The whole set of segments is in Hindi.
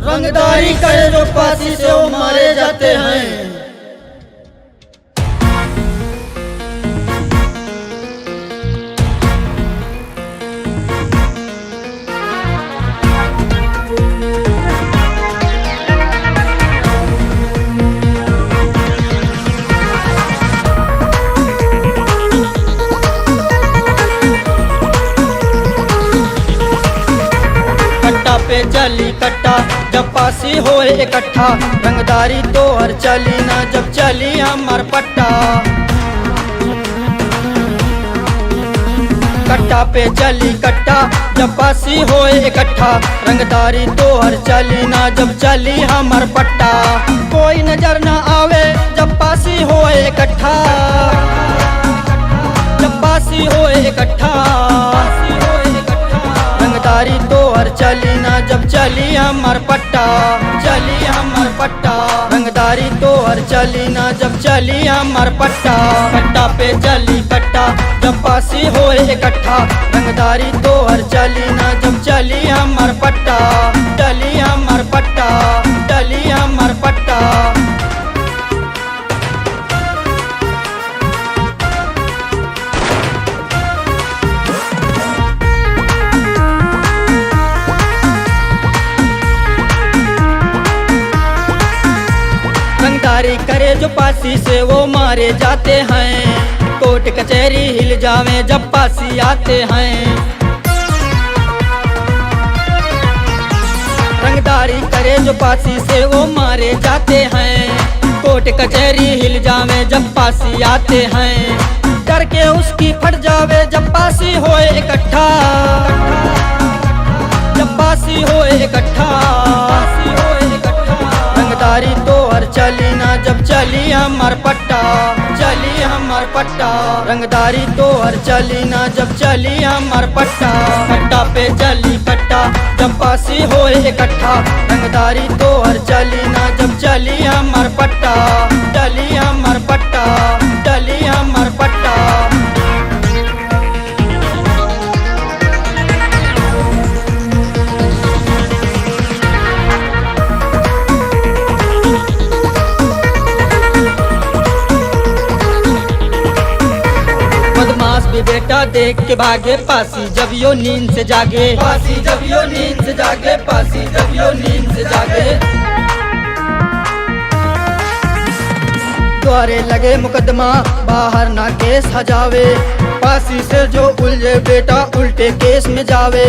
रंगदारी करे जो फांसी से वो मारे जाते हैं। पे चली कट्टा जब फांसी होए इकट्ठा, रंगदारी तो हर चली ना जब चली हमार पट्टा। कट्टा पे चली कट्टा जब फांसी होए इकट्ठा, रंगदारी तो हर चली ना जब चली हमार पट्टा। कोई नजर ना आवे जब फांसी होए इकट्ठा, जब फांसी होए इकट्ठा। रंगदारी तो हर चली ना जब चली हमार पट्टा, चली हमार पट्टा। रंगदारी तो हर चली ना जब चली हमार पट्टा। कट्टा पे चली कट्टा जब फांसी होए इकट्ठा, रंगदारी तो हर चली ना जब चली हमार पट्टा, चली हमार पट्टा, चली हमार पट्टा। रंगदारी करे जो फांसी से वो मारे जाते हैं, कोर्ट कचहरी हिल जावे जब फांसी आते हैं। रंगदारी करे जो फांसी से वो मारे जाते हैं, कोर्ट कचहरी हिल जावे जब फांसी आते हैं। डर के उसकी फट जावे जब फांसी होए इकट्ठा, जब फांसी होए इकट्ठा। रंगदारी तो हर चली ना जब चली हमार पट्टा, चली हमार पट्टा। रंगदारी तो हर चली ना जब चली हमार पट्टा। कट्टा पे चली कट्टा जब फांसी होए इकट्ठा, रंगदारी तो हर चली ना जब चली हमार पट्टा, चली हमार पट्टा, चली हमार पट्टा। बेटा देख के भागे फांसी जब यो नींद से जागे, फांसी जब यो नींद से जागे, फांसी जब यो नींद से जागे। द्वारे लगे मुकदमा बाहर ना केस हजावे, फांसी से जो उलझे बेटा उल्टे केस में जावे।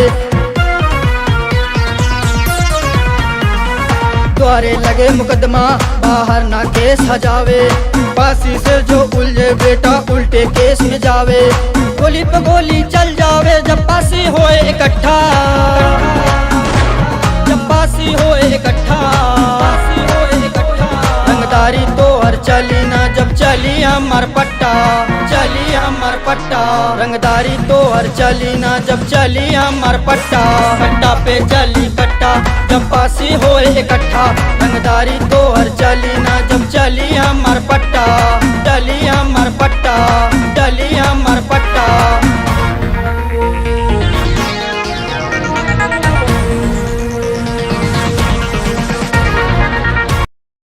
द्वारे लगे मुकदमा बाहर ना केस हजावे, फांसी से जो उलझे बेटा उल्टे केस में जावे। गोली पे गोली चल जावे जब फांसी होए इकट्ठा, जब फांसी होए इकट्ठा। रंगदारी तो हर चली ना जब चली हमार पट्टा, चली हमार पट्टा। रंगदारी तो हर चली ना जब चली हमार पट्टा। कट्टा पे चली कट्टा जब फांसी होए इकट्ठा, रंगदारी तो हर चली ना जब चली हमार पट्टा।